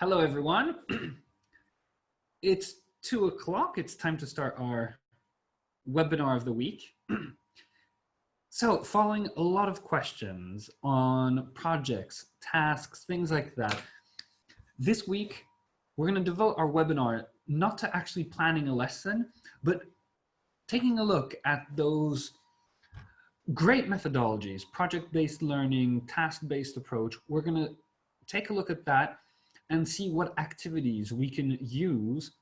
Hello, everyone. It's 2 o'clock. It's time to start our webinar of the week. So following a lot of questions on projects, tasks, things like that, this week, we're going to devote our webinar not to actually planning a lesson, but taking a look at those great methodologies, project-based learning, task-based approach. We're going to take a look at that and see what activities we can use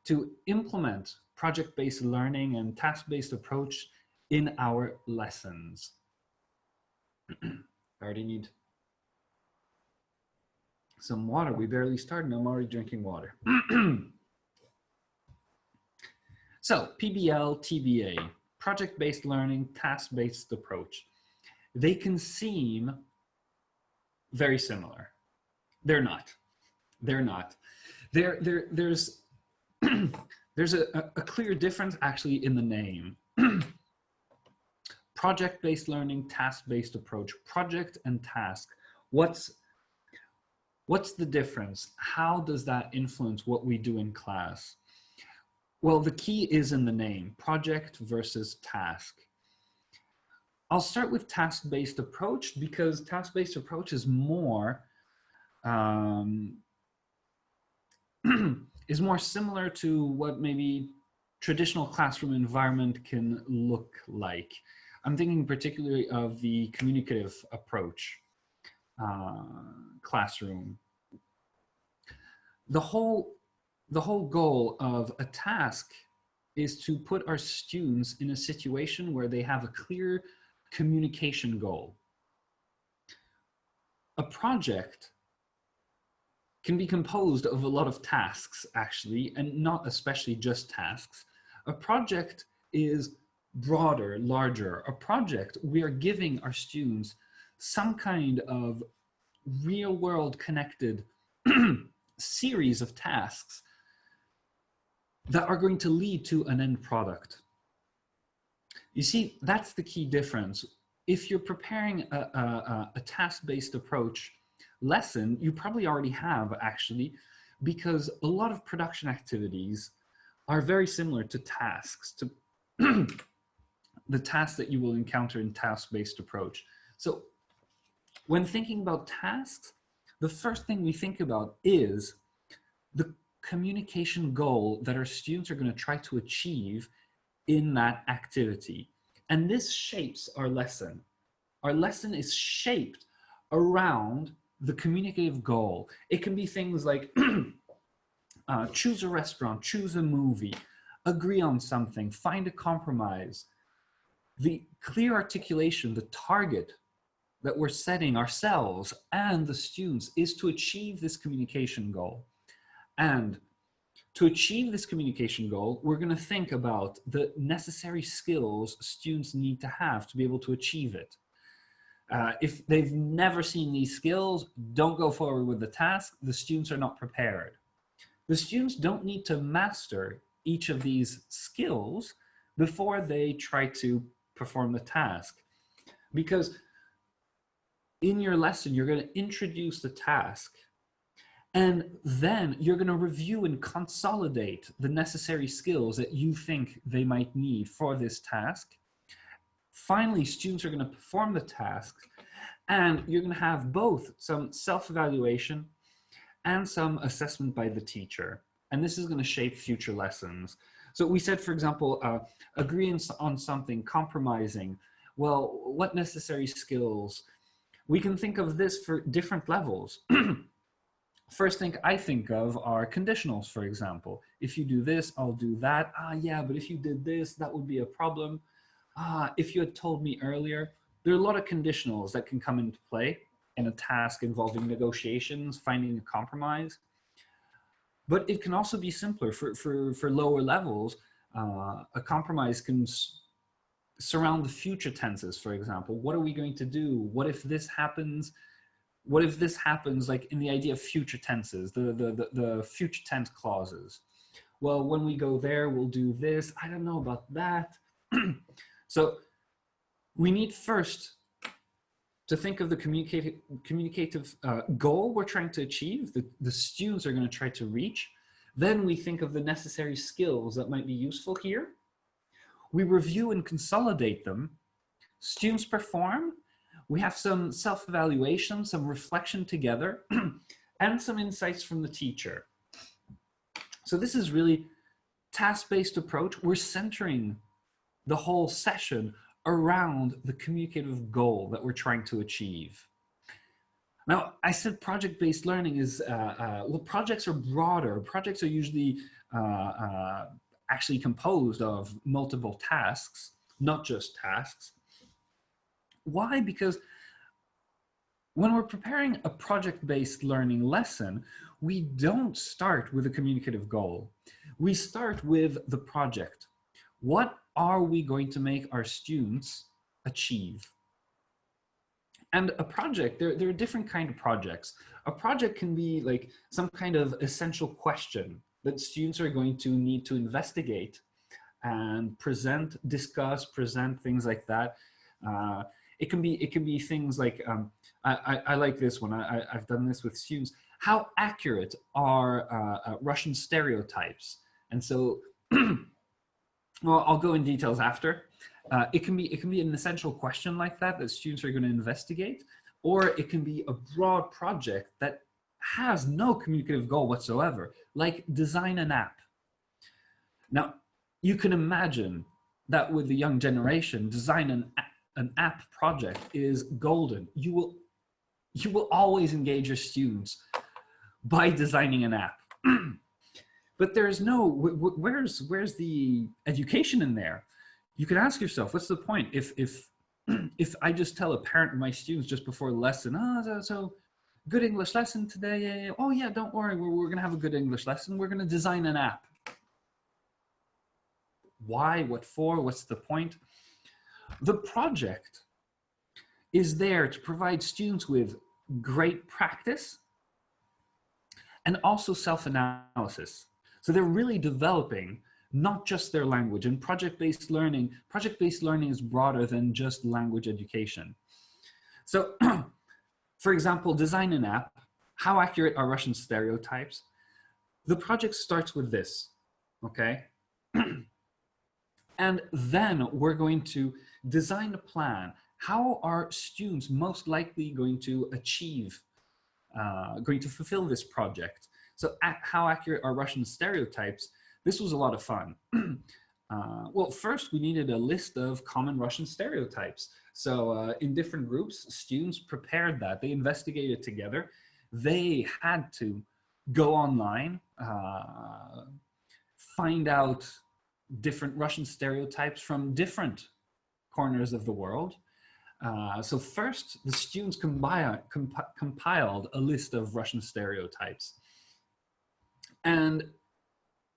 to implement project-based learning and task-based approach in our lessons. I already need some water. We barely started and I'm already drinking water. So PBL, TBA, project-based learning, task-based approach. They can seem very similar. They're not. They're not. There's a clear difference actually in the name. Project-based learning, task-based approach, project and task. What's the difference? How does that influence what we do in class? Well, the key is in the name, project versus task. I'll start with task-based approach because task-based approach is more is more similar to what maybe traditional classroom environment can look like. I'm thinking particularly of the communicative approach classroom. The whole goal of a task is to put our students in a situation where they have a clear communication goal. A project can be composed of a lot of tasks, actually, and not especially just tasks. A project is broader, larger. A project, we are giving our students some kind of real-world connected series of tasks that are going to lead to an end product. You see, that's the key difference. If you're preparing a task-based approach lesson, you probably already have actually, because a lot of production activities are very similar to tasks, to the tasks that you will encounter in task-based approach. So when thinking about tasks, the first thing we think about is the communication goal that our students are going to try to achieve in that activity. And this shapes our lesson. Our lesson is shaped around the communicative goal. It can be things like choose a restaurant, choose a movie, agree on something, find a compromise. The clear articulation, the target that we're setting ourselves and the students is to achieve this communication goal. And to achieve this communication goal, we're going to think about the necessary skills students need to have to be able to achieve it. If they've never seen these skills, don't go forward with the task. The students are not prepared. The students don't need to master each of these skills before they try to perform the task. Because in your lesson, you're going to introduce the task, and then you're going to review and consolidate the necessary skills that you think they might need for this task. Finally, students are going to perform the task, and you're going to have both some self-evaluation and some assessment by the teacher. And this is going to shape future lessons. So we said, for example, agreeing on something, compromising. Well, what necessary skills? We can think of this for different levels. First thing I think of are conditionals, for example. If you do this, I'll do that. Yeah, but if you did this, that would be a problem. If you had told me earlier, there are a lot of conditionals that can come into play in a task involving negotiations, finding a compromise. But it can also be simpler for lower levels. A compromise can surround the future tenses, for example. What are we going to do? What if this happens? What if this happens, like in the idea of future tenses, the future tense clauses? Well, when we go there, we'll do this. I don't know about that. So we need first to think of the communicative goal we're trying to achieve, the students are going to try to reach. Then we think of the necessary skills that might be useful here. We review and consolidate them. Students perform. We have some self-evaluation, some reflection together, and some insights from the teacher. So this is really task-based approach. We're centering the whole session around the communicative goal that we're trying to achieve. Now, I said project-based learning is, well, projects are broader. Projects are usually actually composed of multiple tasks, not just tasks. Why? Because when we're preparing a project-based learning lesson, we don't start with a communicative goal. We start with the project. What are we going to make our students achieve? And a project, there are different kinds of projects. A project can be like some kind of essential question that students are going to need to investigate and present, discuss, present, things like that. It can be things like, I like this one, I've done this with students. How accurate are Russian stereotypes? And so, well, I'll go in details after. It can be an essential question like that students are going to investigate, or it can be a broad project that has no communicative goal whatsoever, like design an app. Now, you can imagine that with the young generation, design an app project is golden. You will always engage your students by designing an app. But there's no, where's the education in there? You can ask yourself, what's the point? If I just tell a parent of my students just before the lesson, oh, so good English lesson today. Yeah. Oh yeah, don't worry, we're gonna have a good English lesson. We're gonna design an app. Why, what for, what's the point? The project is there to provide students with great practice and also self-analysis. So they're really developing not just their language. And project-based learning is broader than just language education. So, for example, design an app. How accurate are Russian stereotypes? The project starts with this, okay? And then we're going to design a plan. How are students most likely going to achieve, going to fulfill this project? So how accurate are Russian stereotypes? This was a lot of fun. Well, first we needed a list of common Russian stereotypes. So in different groups, students prepared that. They investigated together. They had to go online, find out different Russian stereotypes from different corners of the world. So first, the students compiled a list of Russian stereotypes. And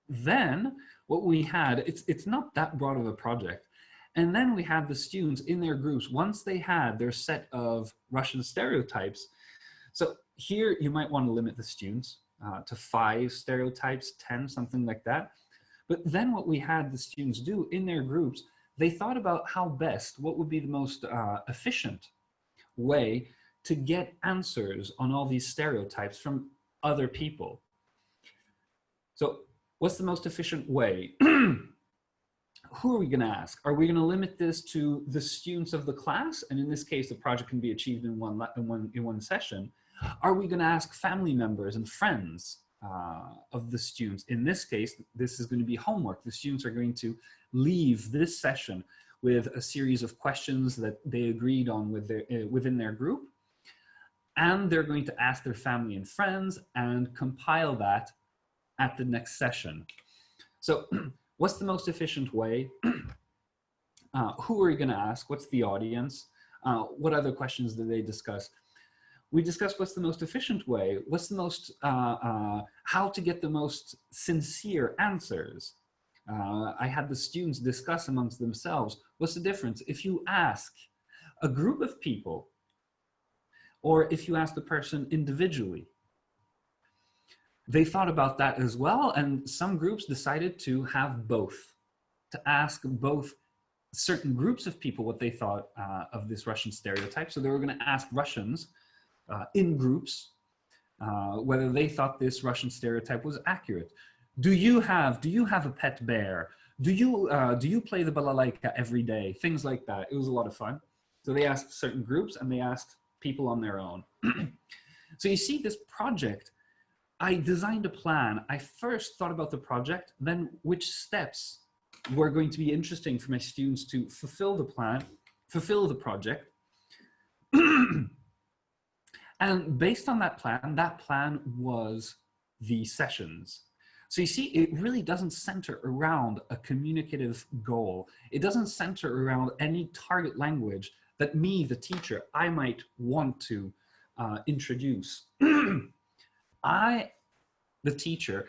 then what we had, it's not that broad of a project. And then we had the students in their groups, once they had their set of Russian stereotypes. So here you might want to limit the students to 5 stereotypes, 10, something like that. But then what we had the students do in their groups, they thought about how best, what would be the most efficient way to get answers on all these stereotypes from other people. So what's the most efficient way? Who are we going to ask? Are we going to limit this to the students of the class? And in this case, the project can be achieved in one session. Are we going to ask family members and friends of the students? In this case, this is going to be homework. The students are going to leave this session with a series of questions that they agreed on with within their group. And they're going to ask their family and friends and compile that at the next session. So what's the most efficient way? Who are you going to ask? What's the audience? What other questions did they discuss? We discussed what's the most efficient way. What's the most, how to get the most sincere answers. I had the students discuss amongst themselves, what's the difference if you ask a group of people or if you ask the person individually? They thought about that as well, and some groups decided to have both, to ask both certain groups of people what they thought of this Russian stereotype. So they were going to ask Russians in groups whether they thought this Russian stereotype was accurate. Do you have a pet bear? Do you play the balalaika every day? Things like that. It was a lot of fun. So they asked certain groups and they asked people on their own. So you see this project, I designed a plan. I first thought about the project, then which steps were going to be interesting for my students to fulfill the plan, fulfill the project. And based on that plan was the sessions. So you see, it really doesn't center around a communicative goal. It doesn't center around any target language that me, the teacher, I might want to introduce. I, the teacher,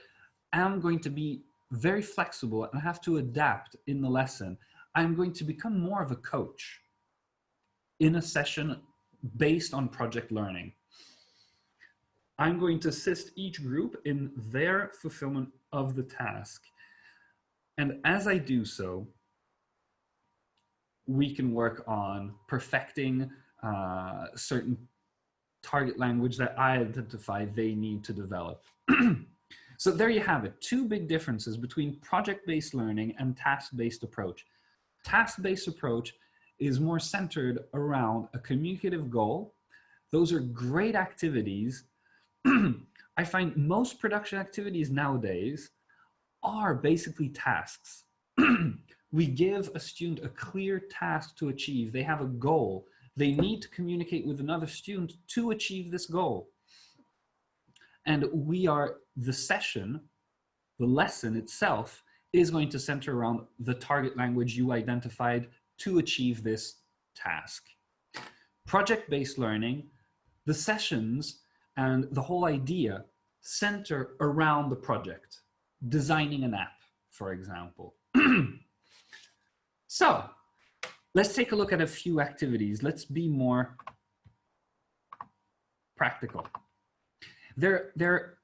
am going to be very flexible and have to adapt in the lesson. I'm going to become more of a coach in a session based on project learning. I'm going to assist each group in their fulfillment of the task. And as I do so, we can work on perfecting certain target language that I identify they need to develop. So there you have it, two big differences between project-based learning and task-based approach. Task-based approach is more centered around a communicative goal. Those are great activities. I find most production activities nowadays are basically tasks. We give a student a clear task to achieve. They have a goal. They need to communicate with another student to achieve this goal. And the session, the lesson itself, is going to center around the target language you identified to achieve this task. Project-based learning, the sessions and the whole idea center around the project, designing an app, for example. So let's take a look at a few activities. Let's be more practical. There are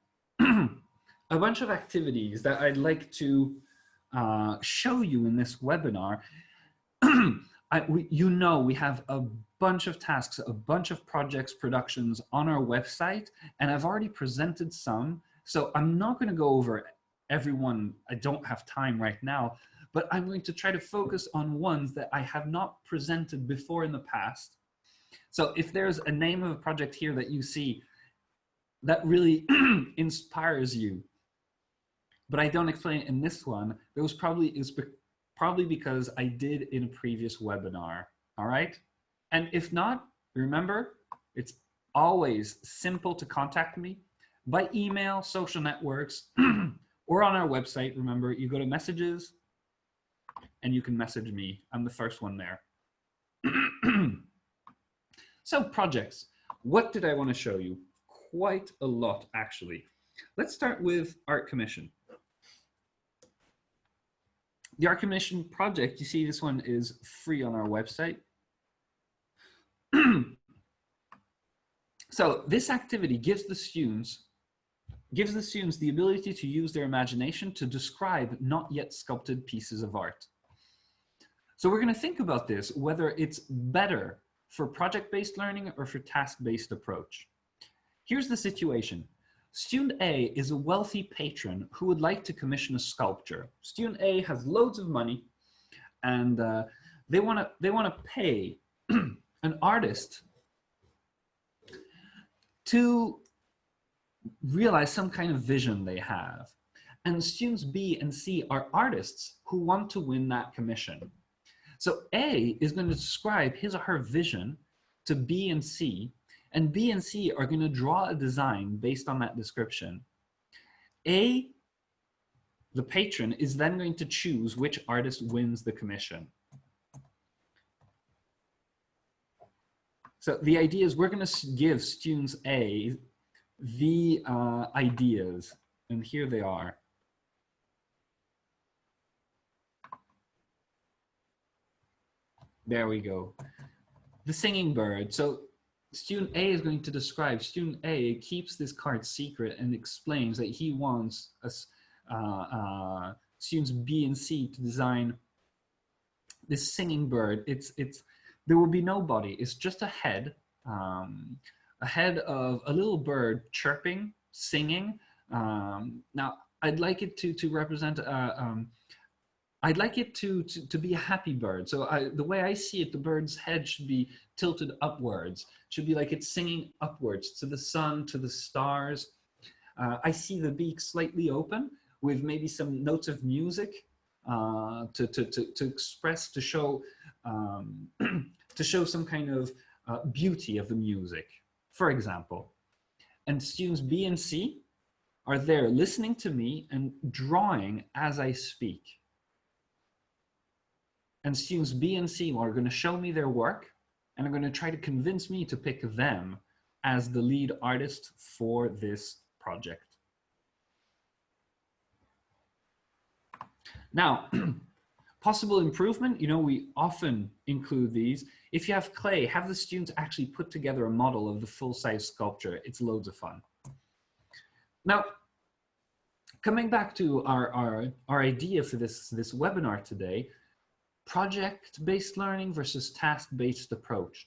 a bunch of activities that I'd like to show you in this webinar. We have a bunch of tasks, a bunch of projects, productions on our website, and I've already presented some. So I'm not going to go over everyone. I don't have time right now, but I'm going to try to focus on ones that I have not presented before in the past. So if there's a name of a project here that you see that really inspires you, but I don't explain it in this one, is probably because I did in a previous webinar, all right? And if not, remember, it's always simple to contact me by email, social networks, or on our website. Remember, you go to messages and you can message me. I'm the first one there. So projects, what did I want to show you? Quite a lot, actually. Let's start with Art Commission. The Art Commission project, you see this one is free on our website. So this activity gives the students the ability to use their imagination to describe not yet sculpted pieces of art. So we're going to think about this, whether it's better for project-based learning or for task-based approach. Here's the situation. Student A is a wealthy patron who would like to commission a sculpture. Student A has loads of money, and they want to pay an artist to realize some kind of vision they have. And students B and C are artists who want to win that commission. So A is going to describe his or her vision to B and C, and B and C are going to draw a design based on that description. A, the patron, is then going to choose which artist wins the commission. So the idea is we're going to give students A the ideas, and here they are. There we go. The singing bird. So student A is going to describe, student A keeps this card secret and explains that he wants us, students B and C to design this singing bird, there will be no body. It's just a head of a little bird chirping, singing. Now, I'd like it to represent I'd like it to be a happy bird. So the way I see it, the bird's head should be tilted upwards. It should be like it's singing upwards to the sun, to the stars. I see the beak slightly open with maybe some notes of music to express, to show, to show some kind of beauty of the music, for example. And students B and C are there listening to me and drawing as I speak. And students B and C are going to show me their work and are going to try to convince me to pick them as the lead artist for this project. Now, possible improvement, you know, we often include these. If you have clay, have the students actually put together a model of the full-size sculpture. It's loads of fun. Now, coming back to our idea for this webinar today, project-based learning versus task-based approach.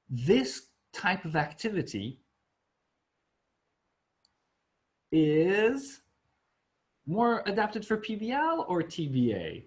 This type of activity is more adapted for PBL or TBA?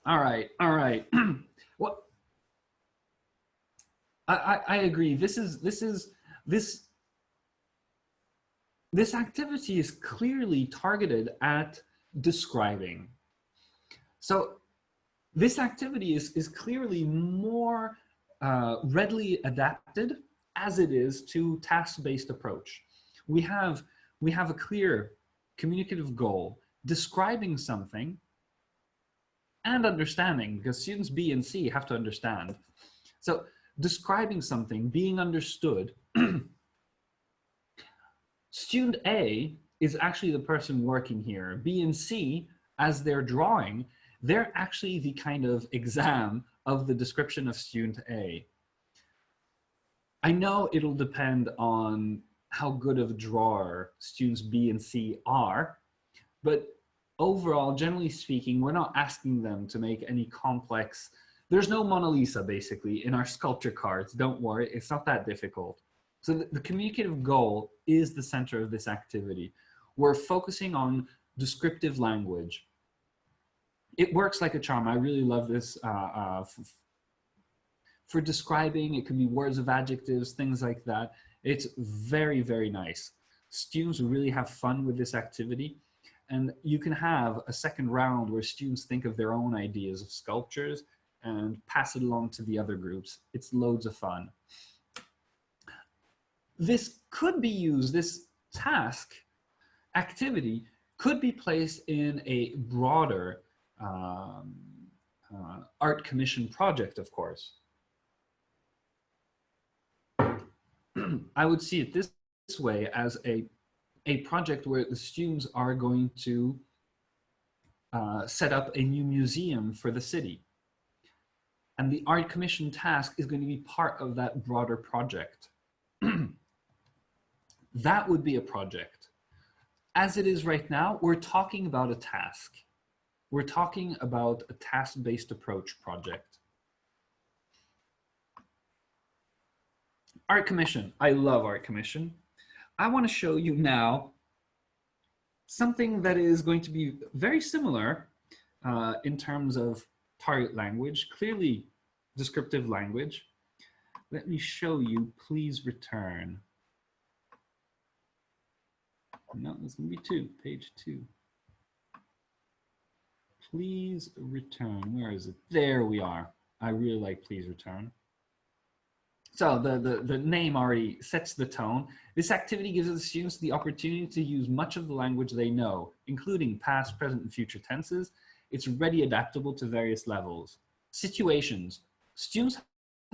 All right. Well, I agree. This activity is clearly targeted at describing. So this activity is clearly more readily adapted as it is to task-based approach. We have a clear communicative goal, describing something, and understanding, because students B and C have to understand. So describing something, being understood. Student A is actually the person working here. B and C, as they're drawing, they're actually the kind of exam of the description of student A. I know it'll depend on how good of a drawer students B and C are, but overall, generally speaking, we're not asking them to make any complex, there's no Mona Lisa basically in our sculpture cards. Don't worry, it's not that difficult. So the communicative goal is the center of this activity. We're focusing on descriptive language. It works like a charm. I really love this. For describing, it can be words of adjectives, things like that. It's very, very nice. Students really have fun with this activity. And you can have a second round where students think of their own ideas of sculptures and pass it along to the other groups. It's loads of fun. This could be used, this task activity could be placed in a broader art commission project, of course. I would see it this way, as a project where the students are going to set up a new museum for the city. And the art commission task is going to be part of that broader project. That would be a project. As it is right now, we're talking about a task. We're talking about a task-based approach project. Art commission. I love art commission. I want to show you now something that is going to be very similar in terms of target language, clearly descriptive language. Let me show you, please return. No, there's going to be two, page 2. Please return, where is it? There we are. I really like please return. So the name already sets the tone. This activity gives the students the opportunity to use much of the language they know, including past, present, and future tenses. It's ready adaptable to various levels. Situations. Students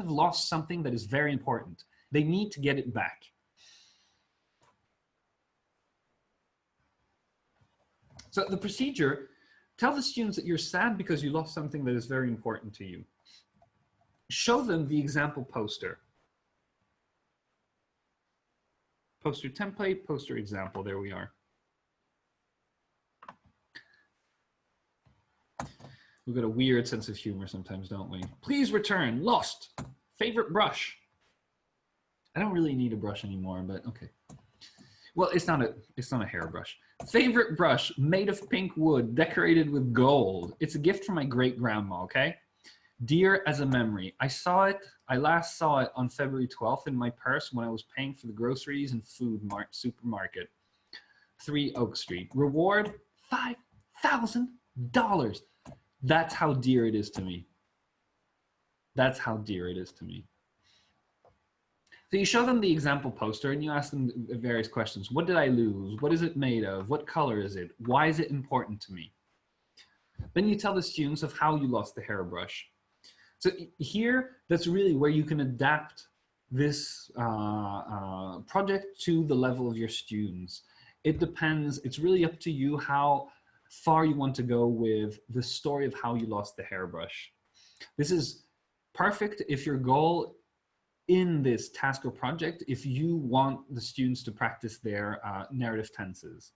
have lost something that is very important. They need to get it back. So the procedure, tell the students that you're sad because you lost something that is very important to you. Show them the example poster. Poster template, poster example, there we are. We've got a weird sense of humor sometimes, don't we? Please return, lost, favorite brush. I don't really need a brush anymore, but okay. Well, it's not a hairbrush. Favorite brush, made of pink wood, decorated with gold. It's a gift from my great grandma, okay? Dear as a memory. I last saw it on February 12th in my purse when I was paying for the groceries and food supermarket. 3 Oak Street. Reward, $5,000. That's how dear it is to me. That's how dear it is to me. So you show them the example poster and you ask them various questions. What did I lose? What is it made of? What color is it? Why is it important to me? Then you tell the students of how you lost the hairbrush. So here, that's really where you can adapt this project to the level of your students. It depends, it's really up to you how far you want to go with the story of how you lost the hairbrush. This is perfect if your goal in this task or project, if you want the students to practice their narrative tenses.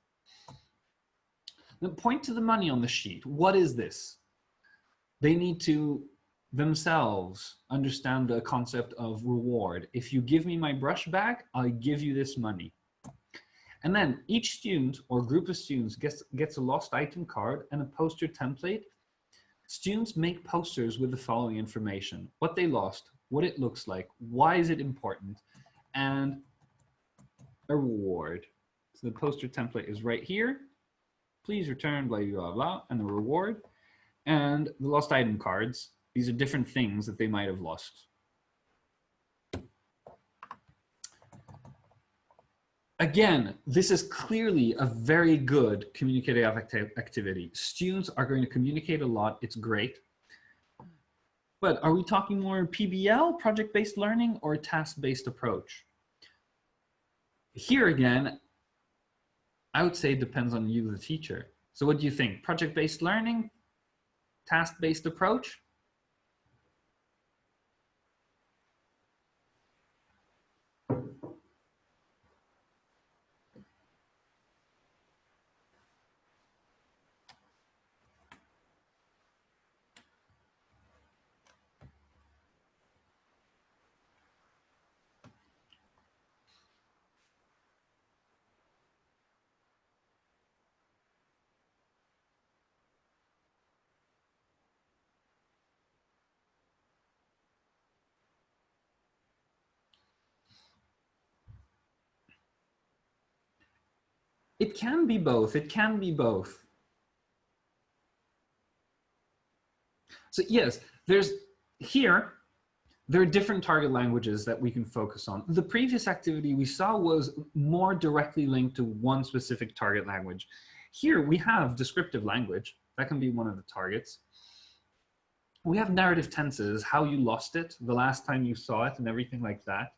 Then point to the money on the sheet. What is this? They need to themselves understand the concept of reward. If you give me my brush back, I'll give you this money. And then each student or group of students gets a lost item card and a poster template. Students make posters with the following information: what they lost, what it looks like, why is it important, and a reward. So the poster template is right here. Please return blah, blah, blah, and the reward. And the lost item cards. These are different things that they might have lost. Again, this is clearly a very good communicative activity. Students are going to communicate a lot. It's great. But are we talking more PBL, project-based learning, or a task-based approach? Here again, I would say it depends on you, the teacher. So what do you think? Project-based learning, task-based approach? It can be both. It can be both. So yes, there are different target languages that we can focus on. The previous activity we saw was more directly linked to one specific target language. Here we have descriptive language. That can be one of the targets. We have narrative tenses, how you lost it, the last time you saw it, and everything like that.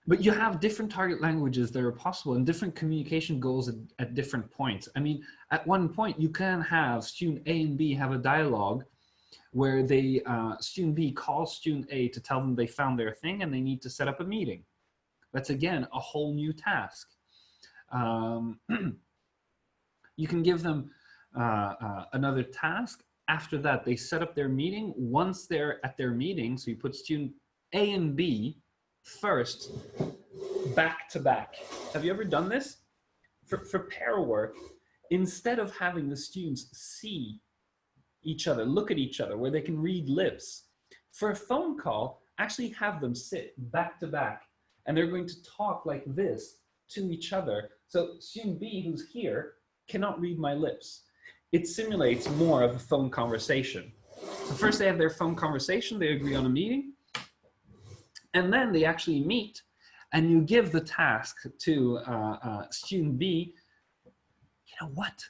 But you have different target languages that are possible and different communication goals at different points. I mean, at one point you can have student A and B have a dialogue where student B calls student A to tell them they found their thing and they need to set up a meeting. That's again a whole new task. You can give them another task. After that, they set up their meeting. Once they're at their meeting, so you put student A and B first, back to back. Have you ever done this? For pair work, instead of having the students see each other, look at each other, where they can read lips, for a phone call, actually have them sit back to back, and they're going to talk like this to each other. So student B, who's here, cannot read my lips. It simulates more of a phone conversation. So first they have their phone conversation, they agree on a meeting, and then they actually meet, and you give the task to student B. You know what?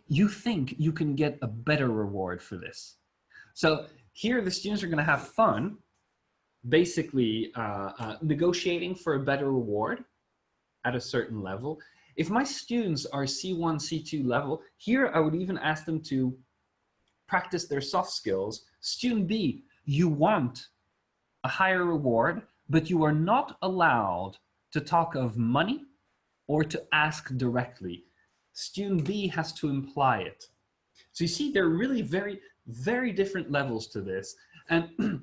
you think you can get a better reward for this. So here the students are going to have fun, basically negotiating for a better reward at a certain level. If my students are C1, C2 level, here I would even ask them to practice their soft skills. Student B, you want a higher reward, but you are not allowed to talk of money or to ask directly. Student B has to imply it. So you see, there are really very, very different levels to this. And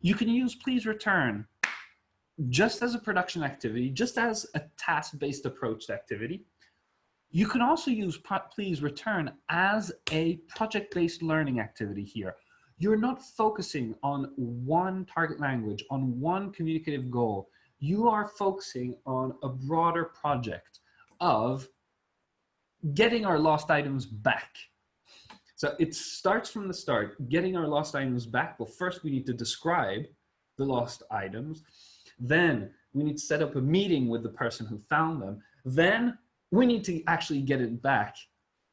you can use please return just as a production activity, just as a task-based approach activity. You can also use please return as a project-based learning activity here. You're not focusing on one target language, on one communicative goal. You are focusing on a broader project of getting our lost items back. So it starts from the start, getting our lost items back. Well, first we need to describe the lost items. Then we need to set up a meeting with the person who found them. Then we need to actually get it back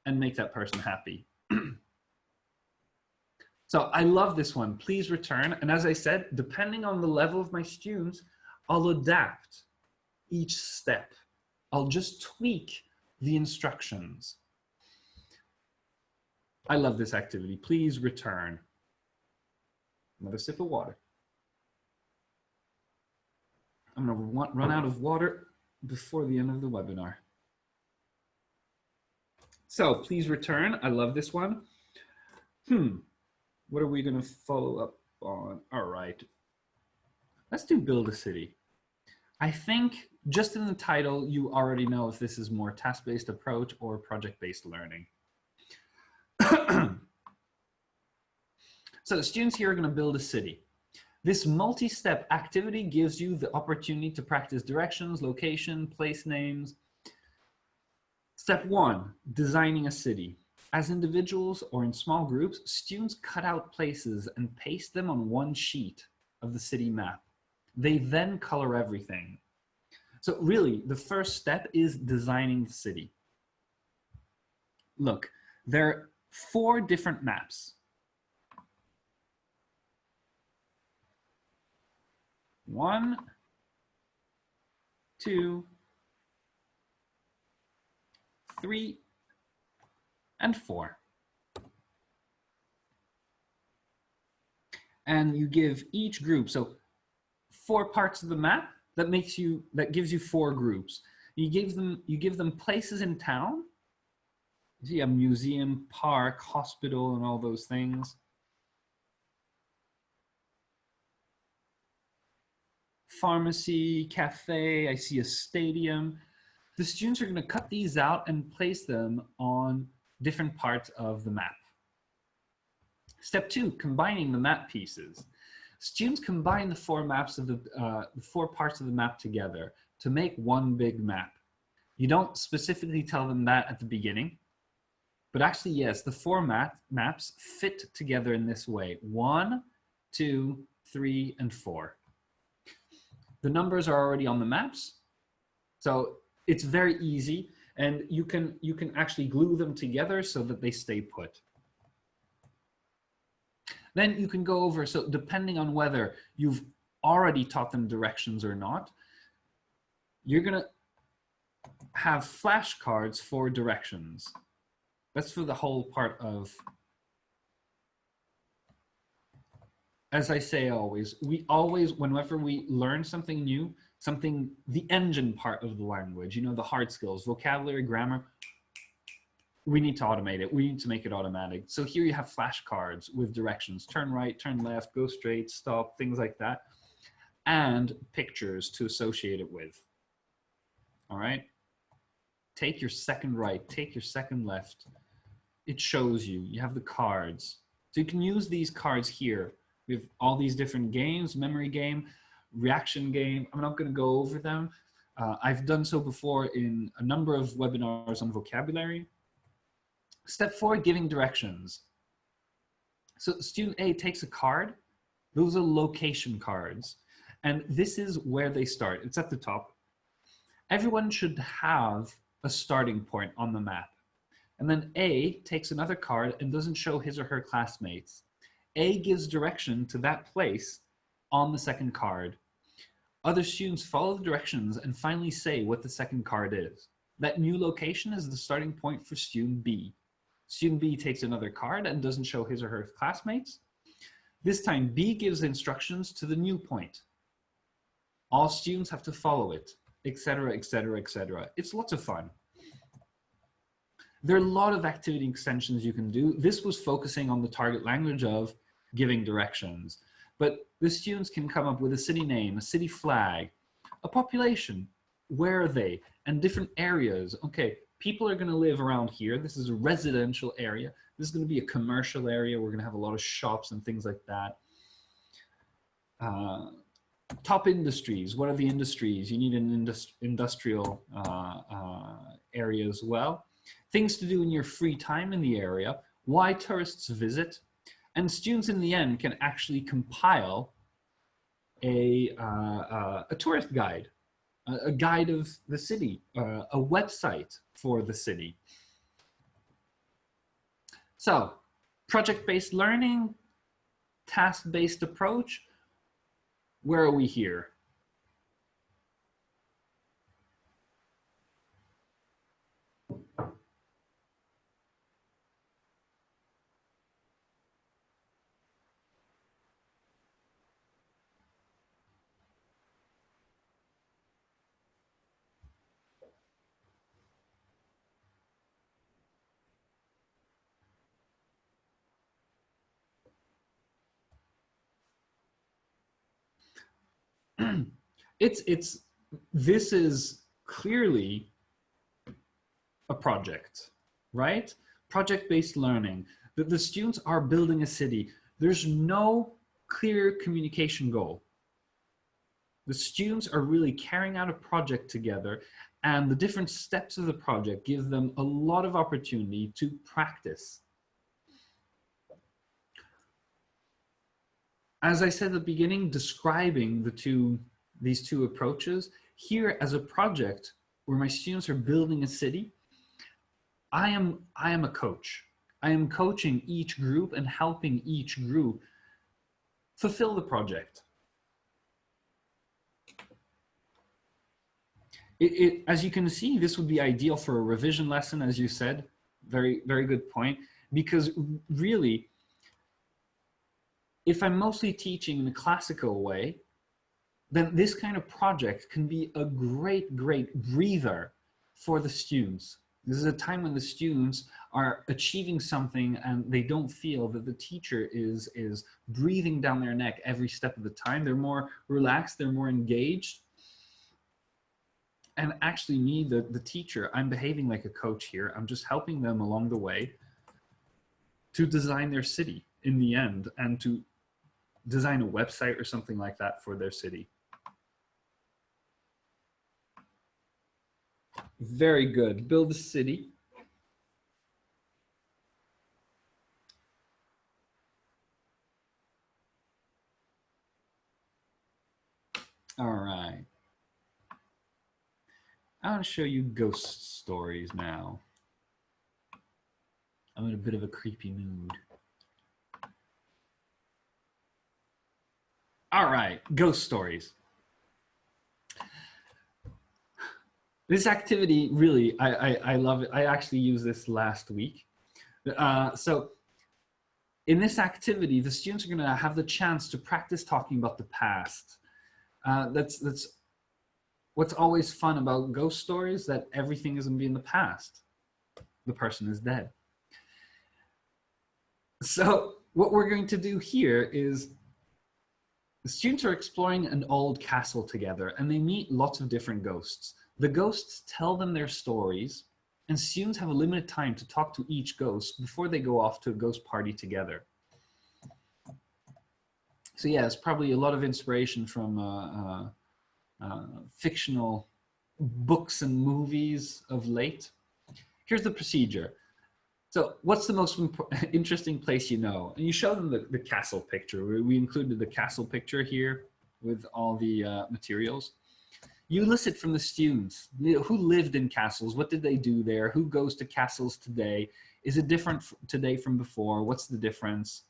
and make that person happy. So I love this one, please return. And as I said, depending on the level of my students, I'll adapt each step. I'll just tweak the instructions. I love this activity, please return. Another sip of water. I'm gonna run out of water before the end of the webinar. So please return, I love this one. What are we gonna follow up on? All right, let's do build a city. I think just in the title, you already know if this is more task-based approach or project-based learning. So the students here are gonna build a city. This multi-step activity gives you the opportunity to practice directions, location, place names. Step 1, designing a city. As individuals or in small groups, students cut out places and paste them on one sheet of the city map. They then color everything. So really, the first step is designing the city. Look, there are 4 different maps. 1, 2, 3, and 4. And you give each group, so 4 parts of the map, that gives you 4 groups. You give them places in town. You have museum, park, hospital, and all those things. Pharmacy, cafe, I see a stadium. The students are going to cut these out and place them on different parts of the map. Step 2, combining the map pieces. Students combine the 4 maps of the 4 parts of the map together to make one big map. You don't specifically tell them that at the beginning, but actually, yes, the 4 maps fit together in this way. 1, 2, 3, and 4. The numbers are already on the maps, so it's very easy, and you can actually glue them together so that they stay put. Then you can go over, so depending on whether you've already taught them directions or not, you're gonna have flashcards for directions. That's for the whole part of, as I say always, whenever we learn something new, the engine part of the language, the hard skills, vocabulary, grammar, we need to automate it. We need to make it automatic. So here you have flashcards with directions, turn right, turn left, go straight, stop, things like that, and pictures to associate it with. All right? Take your second right, take your second left. It shows you, you have the cards. So you can use these cards here. We have all these different games, memory game, reaction game. I'm not gonna go over them. I've done so before in a number of webinars on vocabulary. Step 4, giving directions. So student A takes a card. Those are location cards. And this is where they start. It's at the top. Everyone should have a starting point on the map. And then A takes another card and doesn't show his or her classmates. A gives direction to that place on the second card. Other students follow the directions and finally say what the second card is. That new location is the starting point for student B. Student B takes another card and doesn't show his or her classmates. This time B gives instructions to the new point. All students have to follow it, etc., etc., etc. It's lots of fun. There are a lot of activity extensions you can do. This was focusing on the target language of giving directions. But the students can come up with a city name, a city flag, a population, where are they, and different areas. Okay, people are going to live around here. This is a residential area. This is going to be a commercial area. We're going to have a lot of shops and things like that. Top industries. What are the industries? You need an industrial area as well. Things to do in your free time in the area. Why tourists visit. And students in the end can actually compile a tourist guide, a guide of the city, a website for the city. So, project-based learning, task-based approach, where are we here? This is clearly a project, right? Project-based learning, that the students are building a city. There's no clear communication goal. The students are really carrying out a project together, and the different steps of the project give them a lot of opportunity to practice. As I said at the beginning, describing these two approaches, here as a project where my students are building a city, I am a coach. I am coaching each group and helping each group fulfill the project. As you can see, this would be ideal for a revision lesson, as you said. Very, very good point. Because really, if I'm mostly teaching in a classical way, then this kind of project can be a great, great breather for the students. This is a time when the students are achieving something and they don't feel that the teacher is breathing down their neck every step of the time. They're more relaxed, they're more engaged. And actually me, the teacher, I'm behaving like a coach here. I'm just helping them along the way to design their city in the end and to design a website or something like that for their city. Very good. Build a city. All right. I want to show you ghost stories now. I'm in a bit of a creepy mood. All right, ghost stories. This activity, really, I love it. I actually used this last week. So in this activity, the students are going to have the chance to practice talking about the past. That's what's always fun about ghost stories, that everything is going to be in the past. The person is dead. So what we're going to do here is the students are exploring an old castle together and they meet lots of different ghosts. The ghosts tell them their stories and students have a limited time to talk to each ghost before they go off to a ghost party together. So yeah, it's probably a lot of inspiration from fictional books and movies of late. Here's the procedure. So what's the most interesting place you know? And you show them the castle picture. We included the castle picture here with all the materials. You elicit from the students, who lived in castles, what did they do there, who goes to castles today, is it different today from before, what's the difference?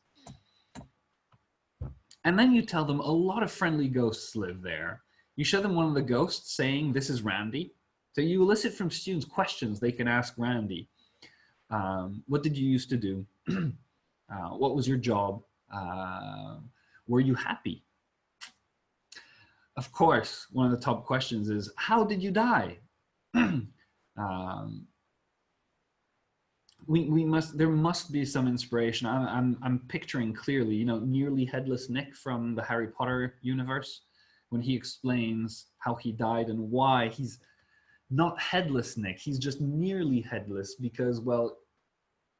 And then you tell them a lot of friendly ghosts live there. You show them one of the ghosts saying, this is Randy. So you elicit from students questions they can ask Randy. What did you used to do? What was your job? Were you happy? Of course, one of the top questions is, how did you die? There must be some inspiration. I'm picturing clearly, you know, nearly headless Nick from the Harry Potter universe, when he explains how he died and why he's not headless Nick, he's just nearly headless because, well,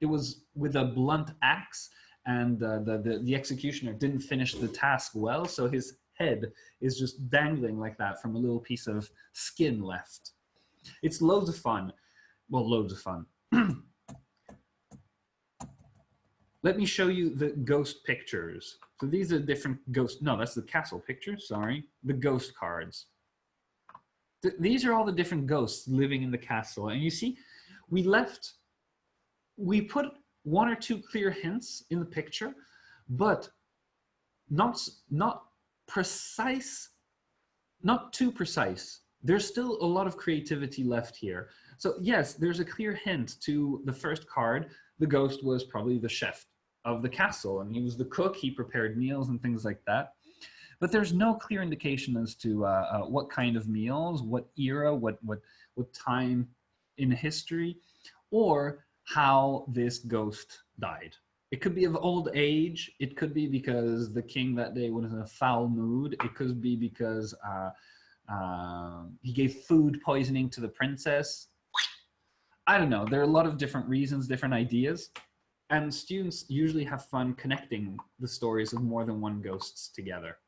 it was with a blunt axe and the executioner didn't finish the task well, so his head is just dangling like that from a little piece of skin left. It's loads of fun. Well, loads of fun. Let me show you the ghost pictures. So these are different ghost, no, that's the castle picture, sorry. The ghost cards. These are all the different ghosts living in the castle. And you see, we put one or two clear hints in the picture, but not precise, not too precise. There's still a lot of creativity left here. So yes, there's a clear hint to the first card. The ghost was probably the chef of the castle, and he was the cook. He prepared meals and things like that. But there's no clear indication as to what kind of meals, what era, what time in history, or how this ghost died. It could be of old age. It could be because the king that day was in a foul mood. It could be because he gave food poisoning to the princess. I don't know. There are a lot of different reasons, different ideas. And students usually have fun connecting the stories of more than one ghosts together.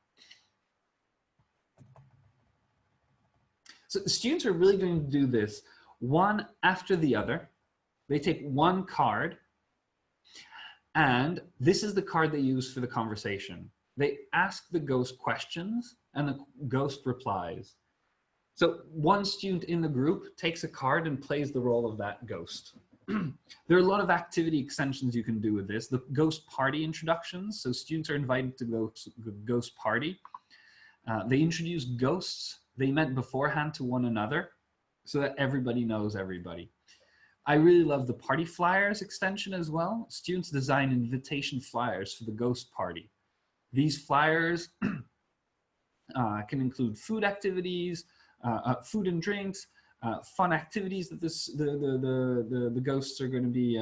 So the students are really going to do this one after the other. They take one card, and this is the card they use for the conversation. They ask the ghost questions, and the ghost replies. So one student in the group takes a card and plays the role of that ghost. There are a lot of activity extensions you can do with this. The ghost party introductions, so students are invited to go to the ghost party. They introduce ghosts they met beforehand to one another so that everybody knows everybody. I really love the party flyers extension as well. Students design invitation flyers for the ghost party. These flyers can include food activities, food and drinks, fun activities that the ghosts are going to be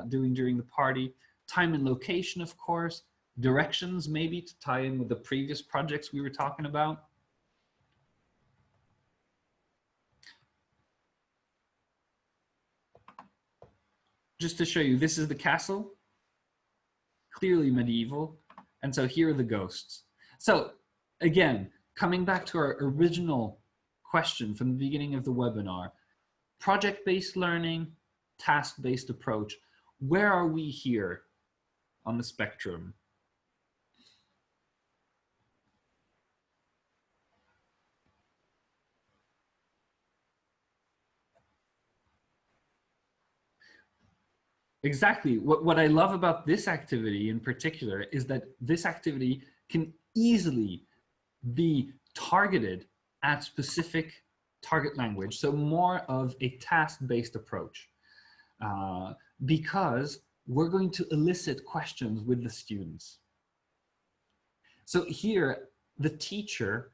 doing during the party, time and location, of course, directions maybe to tie in with the previous projects we were talking about. Just to show you, this is the castle, clearly medieval, and so here are the ghosts. So again, coming back to our original question from the beginning of the webinar, project-based learning, task-based approach, where are we here on the spectrum? Exactly. What I love about this activity in particular is that this activity can easily be targeted at specific target language, so more of a task-based approach, because we're going to elicit questions with the students. So here, the teacher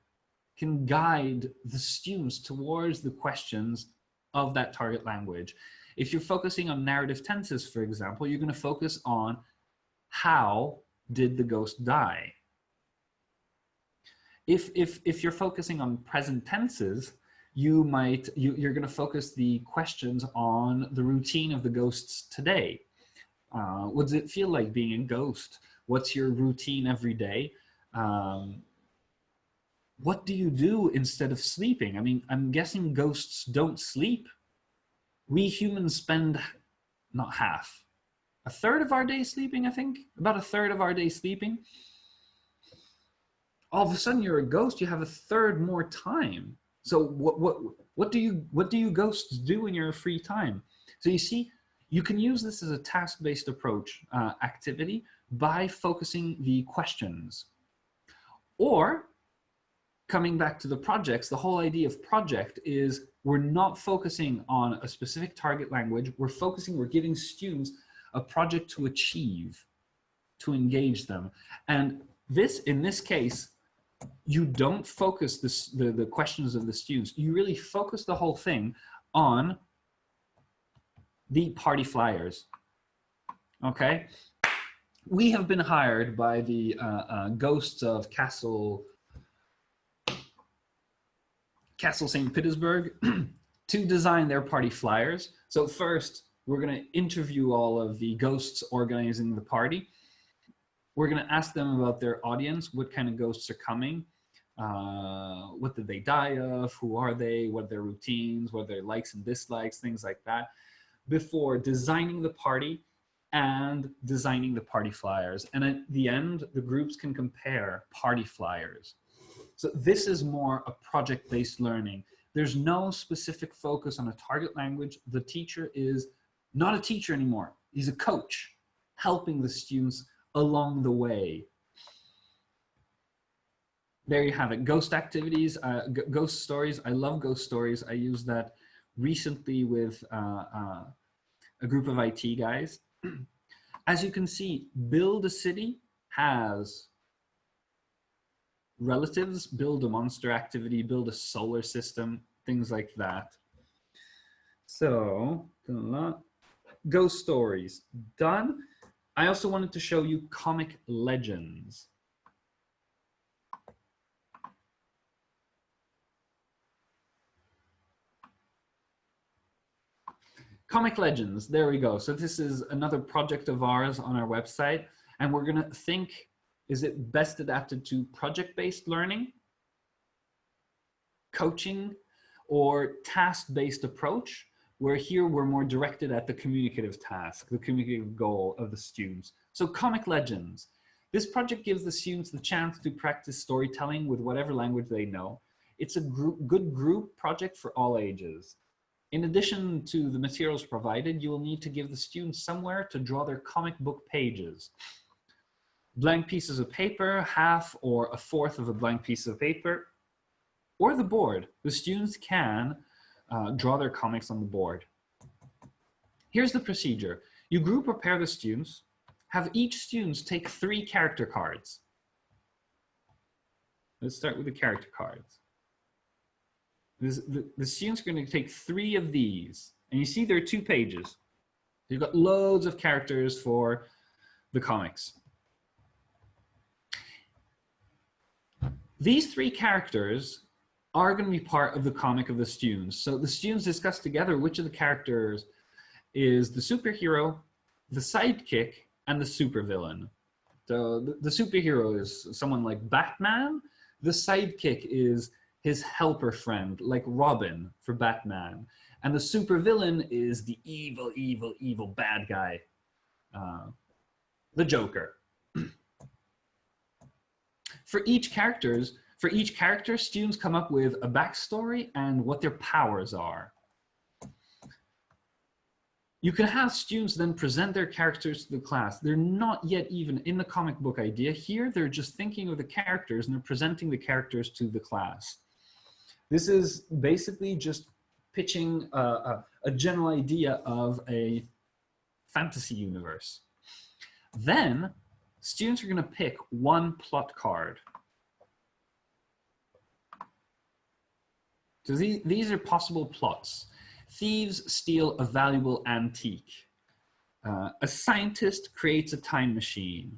can guide the students towards the questions of that target language. If you're focusing on narrative tenses, for example, you're going to focus on how did the ghost die? If you're focusing on present tenses, you're going to focus the questions on the routine of the ghosts today. What does it feel like being a ghost? What's your routine every day? What do you do instead of sleeping? I mean, I'm guessing ghosts don't sleep. We humans spend not half, a third of our day sleeping, I think, about a third of our day sleeping. All of a sudden you're a ghost, you have a third more time. So what do you ghosts do in your free time? So you see, you can use this as a task-based approach activity by focusing the questions. Or coming back to the projects, the whole idea of project is we're not focusing on a specific target language. We're giving students a project to achieve, to engage them. And this, in this case, you don't focus the questions of the students. You really focus the whole thing on the party flyers, okay? We have been hired by the ghosts of Castle St. Petersburg to design their party flyers. So first, we're going to interview all of the ghosts organizing the party. We're going to ask them about their audience, what kind of ghosts are coming, what did they die of, who are they, what are their routines, what are their likes and dislikes, things like that, before designing the party and designing the party flyers. And at the end, the groups can compare party flyers. So this is more a project-based learning. There's no specific focus on a target language. The teacher is not a teacher anymore. He's a coach, helping the students along the way. There you have it. Ghost activities, ghost stories. I love ghost stories. I used that recently with a group of IT guys. As you can see, build a city has relatives, build a monster activity, build a solar system, things like that. So, ghost stories, done. I also wanted to show you Connick Legends. Connick Legends, there we go. So this is another project of ours on our website, and we're gonna think, is it best adapted to project-based learning, coaching, or task-based approach, where here we're more directed at the communicative task, the communicative goal of the students. So Connick Legends. This project gives the students the chance to practice storytelling with whatever language they know. It's a good group project for all ages. In addition to the materials provided, you will need to give the students somewhere to draw their comic book pages. Blank pieces of paper, half or a fourth of a blank piece of paper, or the board. The students can draw their comics on the board. Here's the procedure. You group or pair the students, have each student take 3 character cards. Let's start with the character cards. The students are going to take 3 of these, and you see there are 2 pages. You've got loads of characters for the comics. These 3 characters are going to be part of the comic of the students. So the students discuss together which of the characters is the superhero, the sidekick, and the supervillain. So the superhero is someone like Batman. The sidekick is his helper friend, like Robin for Batman. And the supervillain is the evil, evil, evil bad guy, the Joker. For each character, students come up with a backstory and what their powers are. You can have students then present their characters to the class. They're not yet even in the comic book idea. Here, they're just thinking of the characters and they're presenting the characters to the class. This is basically just pitching a general idea of a fantasy universe. Then, students are going to pick 1 plot card. So these are possible plots. Thieves steal a valuable antique. A scientist creates a time machine.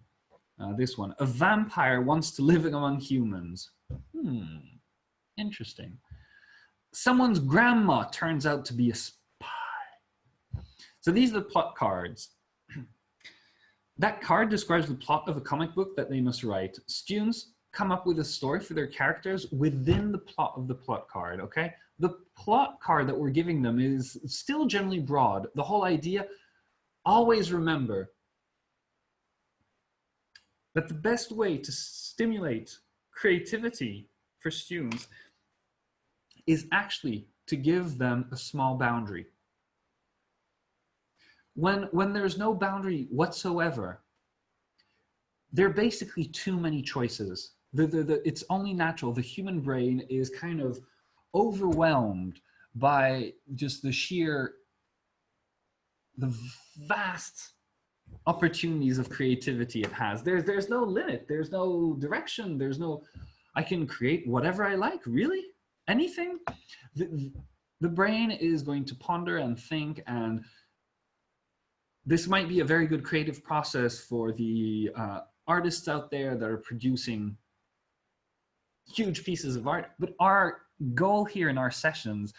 This one. A vampire wants to live among humans. Interesting. Someone's grandma turns out to be a spy. So these are the plot cards. That card describes the plot of a comic book that they must write. Students come up with a story for their characters within the plot of the plot card, okay? The plot card that we're giving them is still generally broad. The whole idea, always remember that the best way to stimulate creativity for students is actually to give them a small boundary. When there's no boundary whatsoever, there are basically too many choices. It's only natural. The human brain is kind of overwhelmed by just the vast opportunities of creativity it has. There's no limit. There's no direction. I can create whatever I like. Really? Anything? The brain is going to ponder and think, and this might be a very good creative process for the artists out there that are producing huge pieces of art. But our goal here in our sessions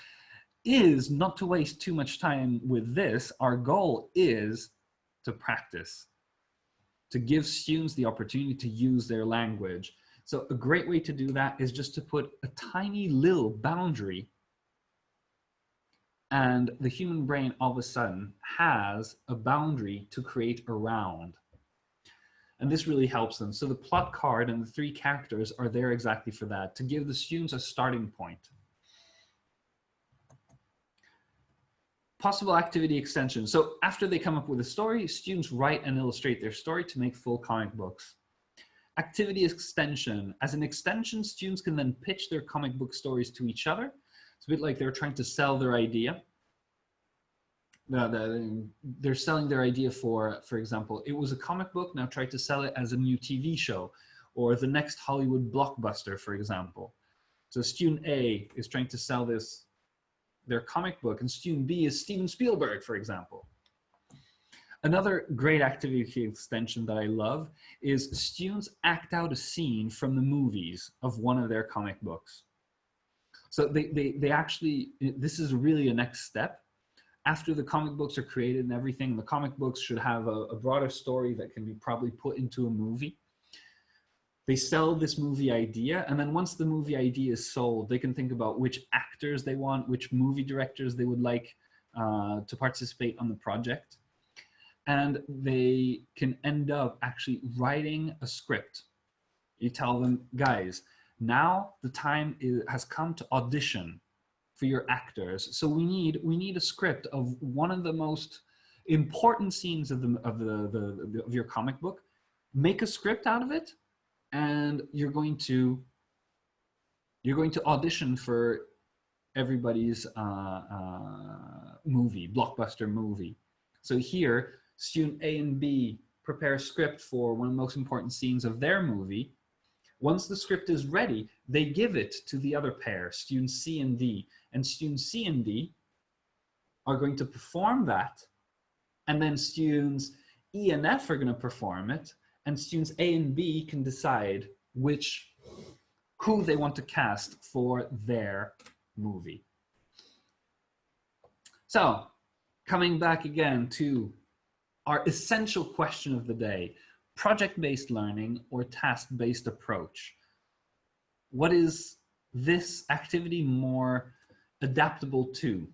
is not to waste too much time with this. Our goal is to practice, to give students the opportunity to use their language. So a great way to do that is just to put a tiny little boundary, and the human brain all of a sudden has a boundary to create around. And this really helps them. So the plot card and the 3 characters are there exactly for that, to give the students a starting point. Possible activity extension. So after they come up with a story, students write and illustrate their story to make full comic books. Activity extension. As an extension, students can then pitch their comic book stories to each other. It's a bit like they're trying to sell their idea. They're selling their idea for example, it was a comic book, now try to sell it as a new TV show, or the next Hollywood blockbuster, for example. So student A is trying to sell their comic book, and student B is Steven Spielberg, for example. Another great activity extension that I love is students act out a scene from the movies of one of their comic books. So they actually, this is really a next step. After the comic books are created and everything, the comic books should have a broader story that can be probably put into a movie. They sell this movie idea, and then once the movie idea is sold, they can think about which actors they want, which movie directors they would like to participate on the project. And they can end up actually writing a script. You tell them, guys, now the time has come to audition for your actors. So we need a script of one of the most important scenes of your comic book. Make a script out of it, and you're going to audition for everybody's blockbuster movie. So here, student A and B prepare a script for one of the most important scenes of their movie. Once the script is ready, they give it to the other pair, students C and D. And students C and D are going to perform that. And then students E and F are going to perform it. And students A and B can decide who they want to cast for their movie. So, coming back again to our essential question of the day, project-based learning or task-based approach. What is this activity more adaptable to?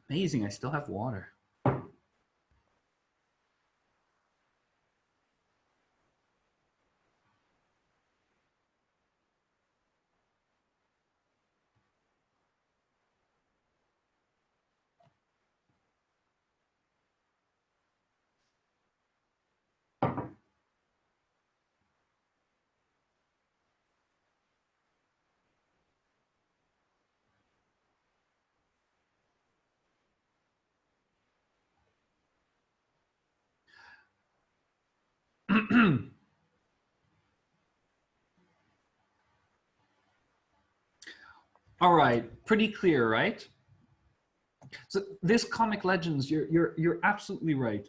Amazing, I still have water. All right, pretty clear, right? So this Connick Legends, you're absolutely right.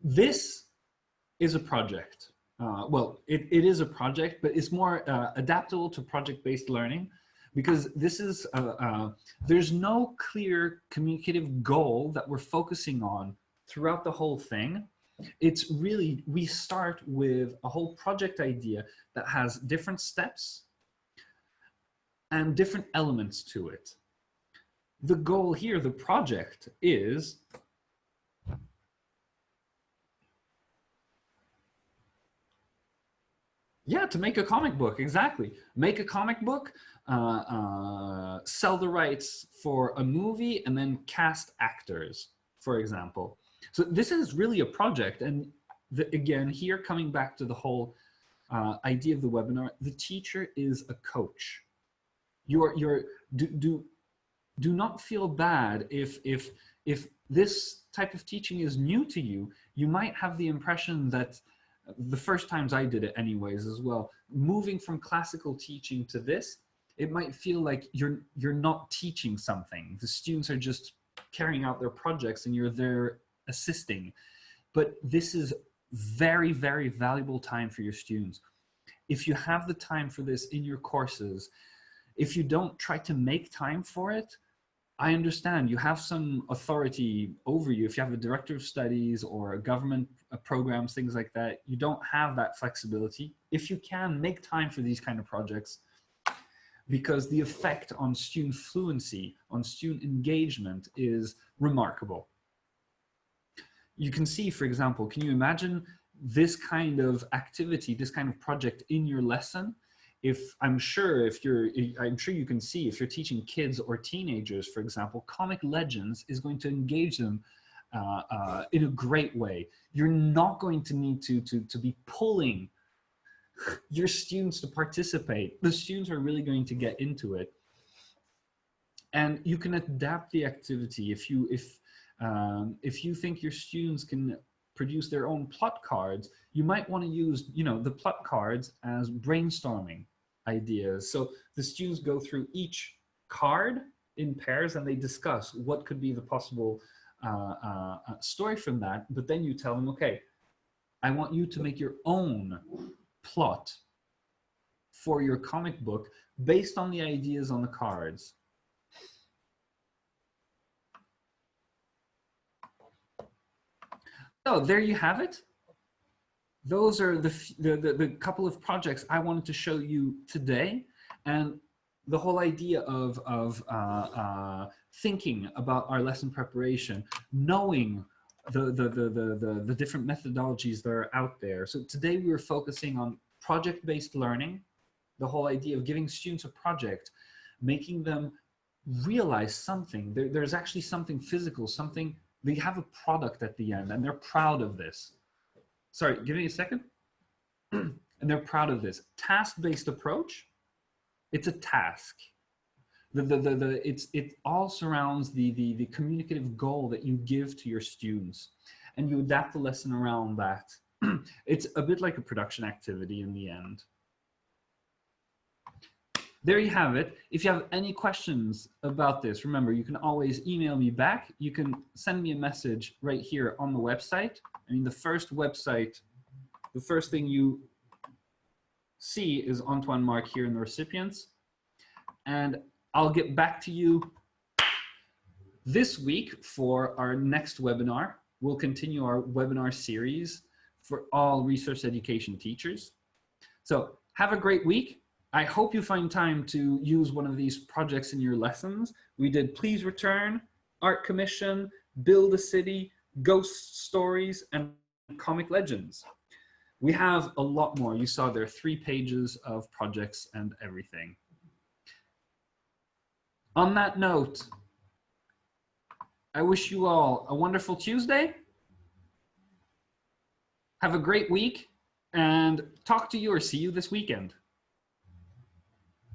This is a project. Well, it is a project, but it's more adaptable to project-based learning, because this is there's no clear communicative goal that we're focusing on throughout the whole thing. It's really, we start with a whole project idea that has different steps and different elements to it. The goal here, the project, is Yeah, to make a comic book, exactly. Make a comic book, sell the rights for a movie, and then cast actors, for example. So this is really a project. And again, here coming back to the whole idea of the webinar, the teacher is a coach. Do not feel bad if this type of teaching is new to you. You might have the impression that the first times I did it anyways as well, moving from classical teaching to this, it might feel like you're not teaching something. The students are just carrying out their projects and you're there assisting. But this is very, very valuable time for your students. If you have the time for this in your courses, if you don't try to make time for it, I understand you have some authority over you. If you have a director of studies or a government programs, things like that, you don't have that flexibility. If you can, make time for these kind of projects, because the effect on student fluency, on student engagement is remarkable. You can see, for example, can you imagine this kind of activity, this kind of project in your lesson? I'm sure you can see if you're teaching kids or teenagers, for example, Connick Legends is going to engage them in a great way. You're not going to need to be pulling your students to participate. The students are really going to get into it. And you can adapt the activity. If you think your students can produce their own plot cards, you might want to use, the plot cards as brainstorming ideas. So the students go through each card in pairs and they discuss what could be the possible story from that. But then you tell them, okay, I want you to make your own plot for your comic book based on the ideas on the cards. So there you have it. Those are the couple of projects I wanted to show you today, and the whole idea of thinking about our lesson preparation, knowing the different methodologies that are out there. So today we were focusing on project-based learning, the whole idea of giving students a project, making them realize something. There's actually something physical, something, they have a product at the end and they're proud of this. Sorry, give me a second. And they're proud of this. Task-based approach, it's a task. It all surrounds the communicative goal that you give to your students, and you adapt the lesson around that. It's a bit like a production activity in the end. There you have it. If you have any questions about this, remember, you can always email me back. You can send me a message right here on the website. I mean, the first thing you see is Antoine Mark here in the recipients. And I'll get back to you this week for our next webinar. We'll continue our webinar series for all resource education teachers. So have a great week. I hope you find time to use one of these projects in your lessons. We did Please Return, Art Commission, Build a City, Ghost Stories, and Connick Legends. We have a lot more. You saw there 3 pages of projects and everything. On that note, I wish you all a wonderful Tuesday. Have a great week, and talk to you or see you this weekend.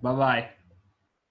Bye-bye.